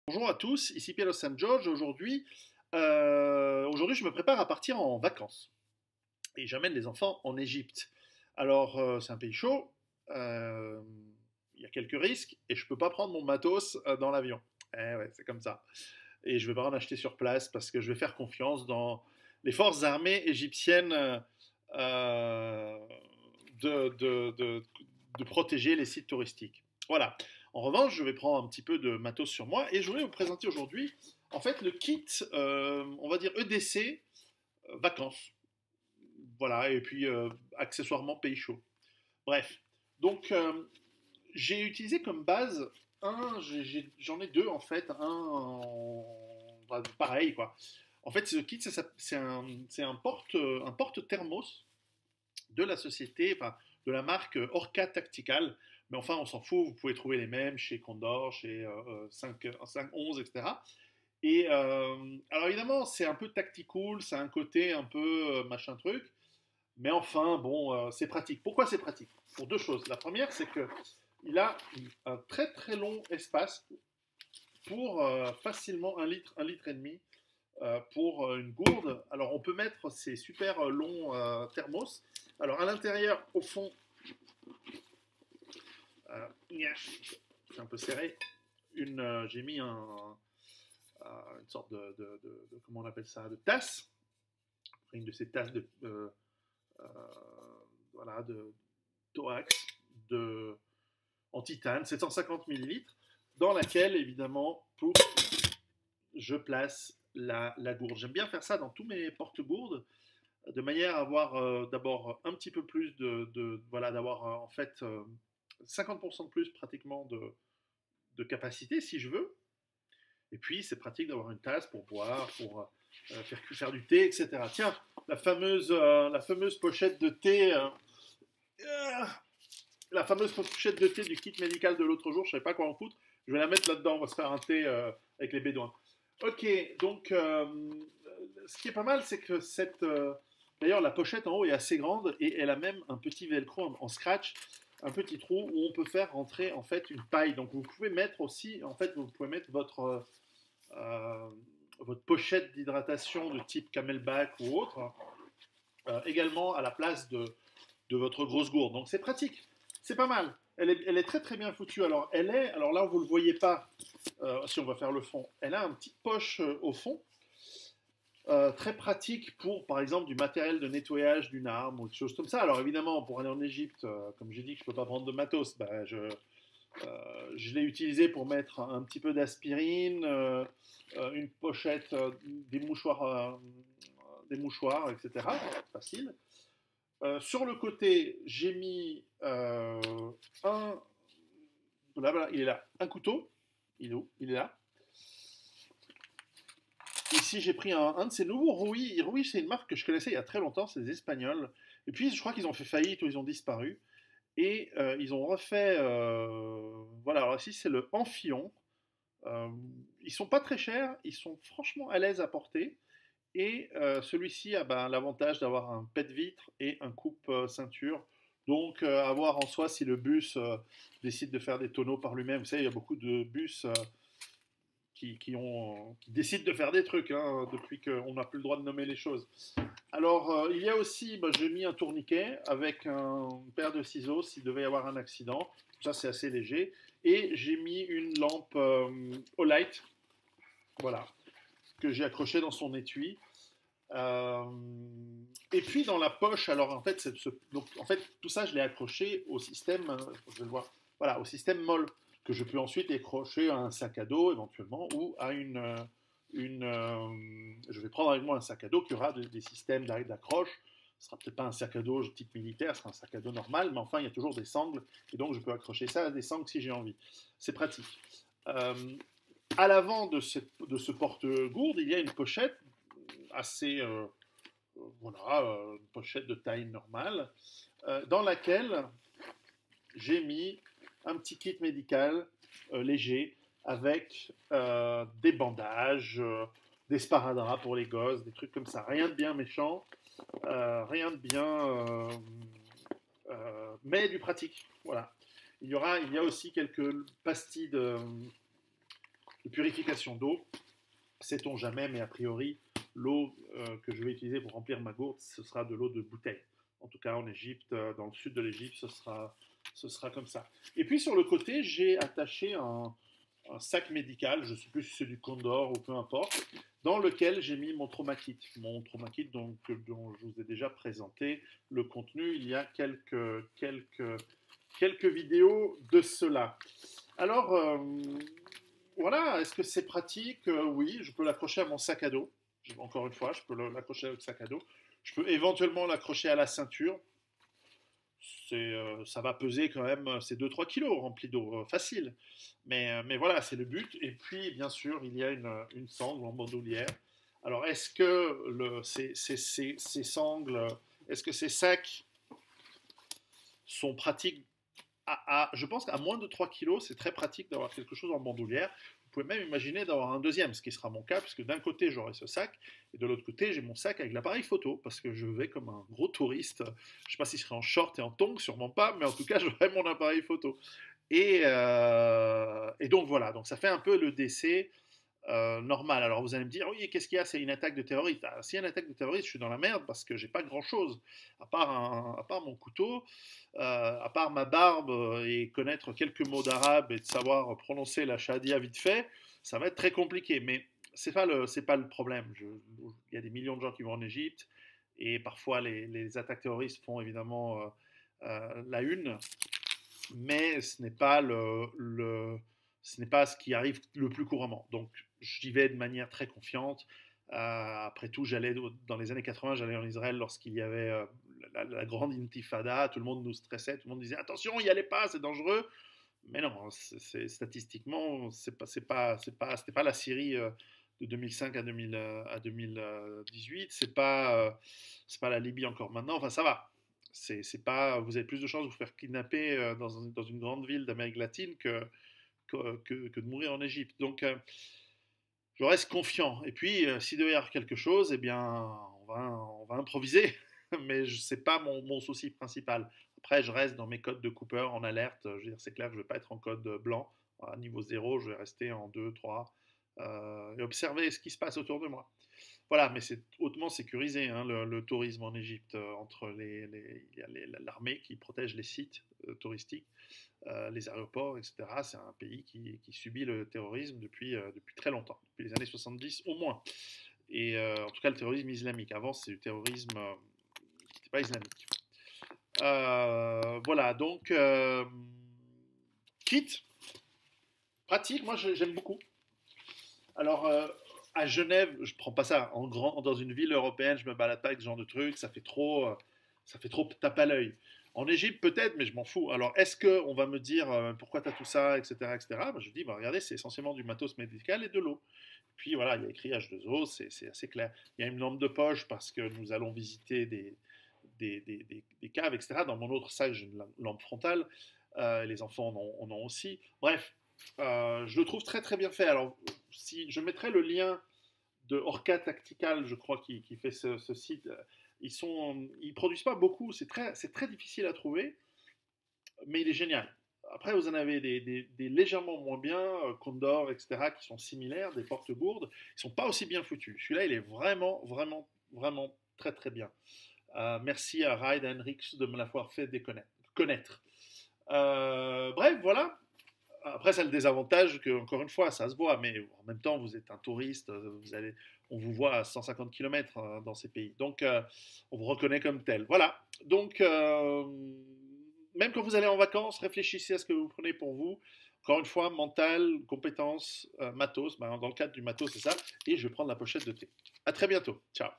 Bonjour à tous, ici Piero San George. Aujourd'hui, je me prépare à partir en vacances et j'amène les enfants en Égypte. Alors, c'est un pays chaud, euh, il y a quelques risques et je peux pas prendre mon matos dans l'avion. Eh ouais, c'est comme ça. Et je vais pas en acheter sur place parce que je vais faire confiance dans les forces armées égyptiennes euh, de, de, de- de protéger les sites touristiques. Voilà. En revanche, je vais prendre un petit peu de matos sur moi et je voulais vous présenter aujourd'hui, en fait, le kit, on va dire EDC, vacances. Voilà, et puis accessoirement pays chaud. Bref. Donc, j'ai utilisé comme base j'en ai deux en fait, pareil quoi. En fait, ce kit, c'est un porte-thermos de la société, enfin, de la marque Orca Tactical. Mais enfin, on s'en fout, vous pouvez trouver les mêmes chez Condor, chez 511, etc. Et alors évidemment, c'est un peu tactical, c'est un côté un peu machin truc, mais enfin, bon, c'est pratique. Pourquoi c'est pratique? Pour deux choses. La première, c'est que il a un très très long espace pour facilement un litre et demi pour une gourde. Alors on peut mettre ces super longs thermos. Alors à l'intérieur, au fond, c'est un peu serré. J'ai mis une sorte comment on appelle ça, de tasse, une de ces tasses euh, voilà, de thorax de, en titane, 750 millilitres, dans laquelle évidemment, pouf, je place la gourde. J'aime bien faire ça dans tous mes porte-gourdes, de manière à avoir d'abord un petit peu plus voilà, d'avoir en fait 50% de plus pratiquement de capacité si je veux. Et puis c'est pratique d'avoir une tasse pour boire, pour faire du thé, etc. Tiens, la fameuse pochette de thé, la fameuse pochette de thé du kit médical de l'autre jour, je ne savais pas quoi en foutre. Je vais la mettre là-dedans, on va se faire un thé avec les bédouins. Ok, donc ce qui est pas mal, c'est que d'ailleurs, la pochette en haut est assez grande et elle a même un petit velcro en scratch, un petit trou où on peut faire rentrer en fait une paille. Donc vous pouvez mettre aussi, en fait, vous pouvez mettre euh, votre pochette d'hydratation de type camelback ou autre, également à la place de votre grosse gourde. Donc c'est pratique, c'est pas mal. Elle est très très bien foutue. Alors là vous le voyez pas si on va faire le fond. Elle a une petite poche au fond, très pratique pour par exemple du matériel de nettoyage d'une arme ou des choses comme ça. Alors évidemment pour aller en Égypte, comme j'ai dit que je peux pas prendre de matos, je l'ai utilisé pour mettre un petit peu d'aspirine, une pochette, des mouchoirs, etc. Facile. Sur le côté, j'ai mis un. Voilà, il est là. Un couteau. Il est où? Il est là. Ici, j'ai pris un de ces nouveaux Rouy. Rouy, c'est une marque que je connaissais il y a très longtemps. C'est des Espagnols. Et puis, je crois qu'ils ont fait faillite ou ils ont disparu. Et ils ont refait. Voilà, alors ici, c'est le Amphion. Euh, Ils sont pas très chers. Ils sont franchement à l'aise à porter. Et celui-ci a l'avantage d'avoir un pet-vitre et un coupe-ceinture. Donc, à voir en soi si le bus décide de faire des tonneaux par lui-même. Vous savez, il y a beaucoup de bus qui décident de faire des trucs depuis qu'on n'a plus le droit de nommer les choses. Alors, il y a aussi, j'ai mis un tourniquet avec une paire de ciseaux s'il devait y avoir un accident. Ça, c'est assez léger. Et j'ai mis une lampe Olight, voilà, que j'ai accrochée dans son étui. Euh, et puis dans la poche, alors en fait, donc, en fait tout ça, je l'ai accroché au système, je vais le voir, voilà, au système molle, que je peux ensuite accrocher à un sac à dos éventuellement, ou à je vais prendre avec moi un sac à dos qui aura des systèmes d'accroche. Ce sera peut-être pas un sac à dos type militaire, ce sera un sac à dos normal, mais enfin il y a toujours des sangles, et donc je peux accrocher ça à des sangles si j'ai envie. C'est pratique. Euh, à l'avant de ce porte-gourde, il y a une pochette assez, voilà, une pochette de taille normale, dans laquelle j'ai mis un petit kit médical léger avec des bandages, des sparadraps pour les gosses, des trucs comme ça. Rien de bien méchant, rien de bien, mais du pratique. Voilà. Il y a aussi quelques pastilles de purification d'eau. Sait-on jamais, mais a priori, l'eau que je vais utiliser pour remplir ma gourde, ce sera de l'eau de bouteille. En tout cas, en Égypte, dans le sud de l'Égypte, ce sera comme ça. Et puis sur le côté, j'ai attaché un sac médical, je ne sais plus si c'est du Condor ou peu importe, dans lequel j'ai mis mon trauma kit. Mon trauma kit dont je vous ai déjà présenté le contenu il y a quelques vidéos de cela. Alors, voilà, est-ce que c'est pratique? Oui, je peux l'accrocher à mon sac à dos. Encore une fois, je peux l'accrocher avec le sac à dos. Je peux éventuellement l'accrocher à la ceinture. Ça va peser quand même, c'est 2-3 kilos rempli d'eau, facile. Mais voilà, c'est le but. Et puis, bien sûr, il y a une sangle en bandoulière. Alors, est-ce que ces sangles, est-ce que ces sacs sont pratiques je pense qu'à moins de 3 kilos, c'est très pratique d'avoir quelque chose en bandoulière. Vous pouvez même imaginer d'avoir un deuxième, ce qui sera mon cas, puisque d'un côté, j'aurai ce sac, et de l'autre côté, j'ai mon sac avec l'appareil photo, parce que je vais comme un gros touriste. Je ne sais pas si je serai en short et en tongs, sûrement pas, mais en tout cas, j'aurai mon appareil photo. Et donc voilà, donc ça fait un peu le décès normal. Alors vous allez me dire, oui, qu'est-ce qu'il y a? C'est une attaque de terroriste. Ah, s'il y a une attaque de terroriste, je suis dans la merde parce que j'ai pas grand-chose, à part mon couteau, à part ma barbe et connaître quelques mots d'arabe et de savoir prononcer la shahadia vite fait, ça va être très compliqué. Mais c'est pas le problème. Il y a des millions de gens qui vont en Égypte et parfois les attaques terroristes font évidemment la une, mais ce n'est pas ce n'est pas ce qui arrive le plus couramment. Donc j'y vais de manière très confiante. Après tout, dans les années 80, j'allais en Israël lorsqu'il y avait la grande intifada, tout le monde nous stressait, tout le monde disait attention, n'y allez pas, c'est dangereux. Mais non, statistiquement, c'était pas la Syrie de 2005 à 2018, c'est pas la Libye encore maintenant. Enfin, ça va. C'est pas, vous avez plus de chances de vous faire kidnapper dans une grande ville d'Amérique latine que de mourir en Égypte. Donc, je reste confiant. Et puis, s'il devait y avoir quelque chose, eh bien, on va improviser. Mais ce n'est pas mon souci principal. Après, je reste dans mes codes de Cooper en alerte. Je veux dire, c'est clair que je ne vais pas être en code blanc. À niveau 0, je vais rester en 2, 3 et observer ce qui se passe autour de moi. Voilà, mais c'est hautement sécurisé, hein, le tourisme en Égypte, entre il y a l'armée qui protège les sites touristiques, les aéroports, etc. C'est un pays qui subit le terrorisme depuis très longtemps, depuis les années 70 au moins. Et en tout cas, le terrorisme islamique. Avant, c'est du terrorisme qui n'était pas islamique. Voilà, donc, kit, pratique, moi j'aime beaucoup. Alors, à Genève, je prends pas ça. Dans une ville européenne, je me balade pas avec ce genre de truc. Ça fait trop tape à l'œil. En Égypte, peut-être, mais je m'en fous. Alors, est-ce qu'on va me dire pourquoi tu as tout ça, etc., etc. Ben, je dis, bah, regardez, c'est essentiellement du matos médical et de l'eau. Puis voilà, il y a écrit H2O, c'est assez clair. Il y a une lampe de poche parce que nous allons visiter des caves, etc. Dans mon autre sac, j'ai une lampe frontale. Les enfants en ont aussi. Bref, je le trouve très très bien fait. Alors, si je mettrai le lien de Orca Tactical, je crois, qui fait ce site. Ils produisent pas beaucoup, c'est très difficile à trouver, mais il est génial. Après, vous en avez des légèrement moins bien, Condor, etc., qui sont similaires, des porte-gourdes. Ils sont pas aussi bien foutus. Celui-là, il est vraiment, vraiment, vraiment très très bien. Merci à Ride Henrix de me l'avoir fait connaître. Bref, voilà. Après, ça a le désavantage que, encore une fois, ça se voit, mais en même temps, vous êtes un touriste, on vous voit à 150 km dans ces pays. Donc, on vous reconnaît comme tel. Voilà. Donc, même quand vous allez en vacances, réfléchissez à ce que vous prenez pour vous. Encore une fois, mental, compétences, matos. Ben, dans le cadre du matos, c'est ça. Et je vais prendre la pochette de thé. À très bientôt. Ciao.